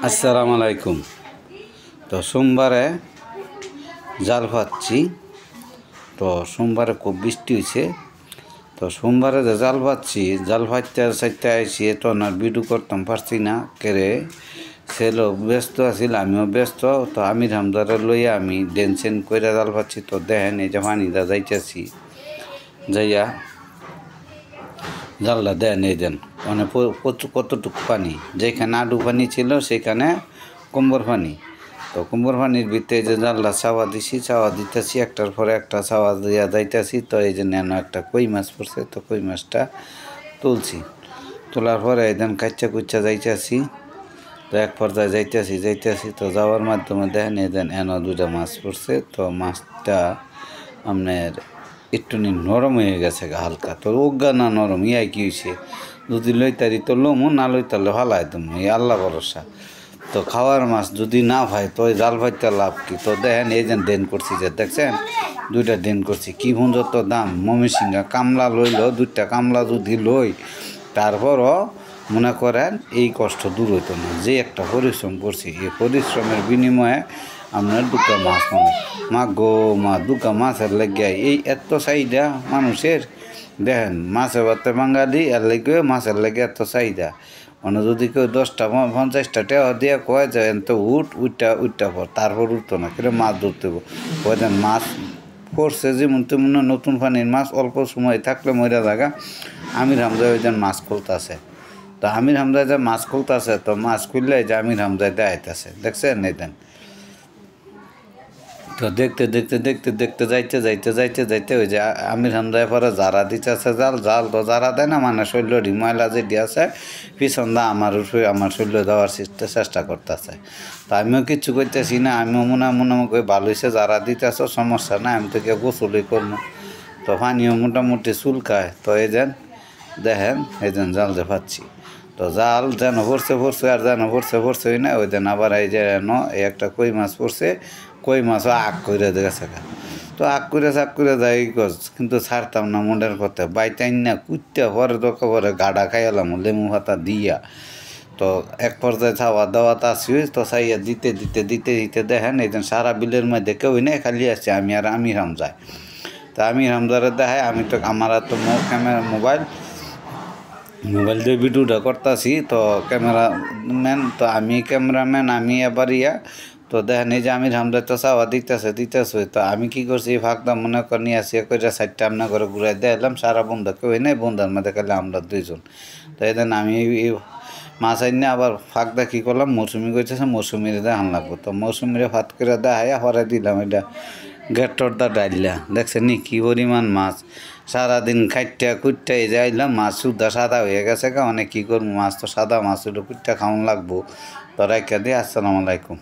আসসালামু আলাইকুম। তো সোমবারে জাল পাচ্ছি। তো সোমবারে খুব বৃষ্টি হয়েছে। তো সোমবারে যে জাল পাচ্ছি, জাল পাইতে সাইতে আইসি, তো না ভিডিও করতাম পারছি না কেরে সেলো ব্যস্ত আছিল, আমিও ব্যস্ত। তো আমির হামদারে লইয়া আমি ডেনসেন কইরা জাল পাচ্ছি। তো দেখেন এই যে পানিটা যাইতেছি, যাইয়া জালটা দেন এই দেন মানে কতটুকু পানি, যেখানে আডু পানি ছিল সেখানে কুম্বর পানি। তো কুম্বর পানির ভিতরে যে জালটা চাওয়া দিছি, চাওয়া দিতেছি, একটার পরে একটা চাওয়া দিয়া যাইতেছি। তো এই যে নেন একটা কই মাছ পড়ছে, তো কই মাছটা তুলছি। তোলার পরে এই দেন কাচ্চা কুচ্চা যাইতেছি। তো এক পর্যায়ে যাইতেছি তো যাওয়ার মাধ্যমে দেখেন এই দেন এনে দুটা মাছ পড়ছে। তো মাছটা আপনার একটু নরম হয়ে গেছে হালকা। তো অজ্ঞা না নরম ইয়াই কি হয়েছে, যদি লইতারি তো লমু, না লইতারলে ভালাই তুমি, এই আল্লাহ ভরসা। তো খাওয়ার মাছ যদি না ভাই তো ওই জাল ভাইতে লাভ কি। তো দেখেন এই যে দেন করছি, যে দেখছেন দুইটা দেন করছি, কি যত দাম। ময়মনসিংহে কামলা লইল, দুইটা কামলা যদি লই তারপরও মনে করেন এই কষ্ট দূর হইতো না। যে একটা পরিশ্রম করছি, এই পরিশ্রমের বিনিময়ে আপনার দুটা মাছ পাবো। মা গো মা, দুটা মাছের লেগে এই এত চাহিদা মানুষের। দেখেন মাছে ভাতে বাঙালি, এর লেগে মাছের লেগে এত চাহিদা। মানে যদি কেউ 10টা 50টা টাকা দিয়ে কয় যে তো উঠটা পর, তারপর উঠতো না, কিন্তু মাছ ধরতে কয় দেন মাছ পড়ছে যেমন তেমন নতুন পানির মাছ, অল্প সময় থাকলে মরা জায়গা। আমির হামজা ওই যেন মাছ খুলতেছে। তো আমির হামজা যে মাছ খুলতেছে, তো মাছ খুললে যে আমির হামজা দেখাইতেছে, দেখছেন এই দেন। তো দেখতে যাইতে ওই যে আমির হামজায় পরে যারা দিতেছে জাল তো যারা দেয় না, মানে শৈল্য ময়লা যে দিয়েছে পিছন দা আমার শৈল্য দেওয়ার চেষ্টা করতেছে। তো আমিও কিচ্ছু করতেছি না, আমিও মনে করে ভালো হয়েছে যারা দিতেছে, সমস্যা নাই, আমি তো কেউ গোসলই করবো। তো পানিও মোটামুটি চুলকায়। তো এই যেন দেখেন এই যেন জাল যে পাচ্ছি। তো জাল যেন পড়ছে আর যেন পড়ছে না, ওই দেন আবার এই যে এই একটা কই মাছ পড়ছে, কই মাছও আগ করে গেছে। তো আগ করে যাই গছ, কিন্তু ছাড়তাম না মনের কথা, বাইতাইন না কুত্তা পরে দোকা পরে গাডা খাইলাম লেমু পাতা দিয়া। তো এক পর্যায়ে খাওয়া দাওয়াত আসি। তো চাইয়া দিতে দেখেন এই যে সারা বিলের মধ্যে কেউ নেই, খালি আসছে আমি আর আমির হামজায়। তা আমির হামজারে দেখায়, আমি তো আমার তো ক্যামেরা মোবাইল দিয়ে ভিডিওটা করতেছি। তো ক্যামেরাম্যান তো আমি, ক্যামেরাম্যান আমি, এবার তো দেখেন এই যে আমির হামজা তো চাওয়া দিতেছে। তো আমি কি করছি, ফাঁকদা মনে করে নিয়ে আসি করে সাইডটা আপনার করে ঘুরাই দেখলাম সারা বন্ধা কেউ নেই, বন্ধার মধ্যে খালি আমরা দুইজন। তো এই দেন আমি মাছ আইনে আবার ফাঁকদা কী করলাম, মৌসুমি করতেছে, মৌসুমিরে দেখান লাগবো। তো মৌসুমিরে ফাত করে দেখাইয়া হরে দিলাম এটা গেটরদা ডাইলা। দেখছেন নি কী পরিমাণ মাছ, সারাদিন খাইটা কুটটা এই যাইলাম, মাছ সুদ্ধা সাদা হয়ে গেছে। অনেক কী করবো, মাছ তো সাদা মাছ, ওটা কুটটা খাওয়ান লাগবো। তো রাইখা দিয়ে আসসালামু আলাইকুম।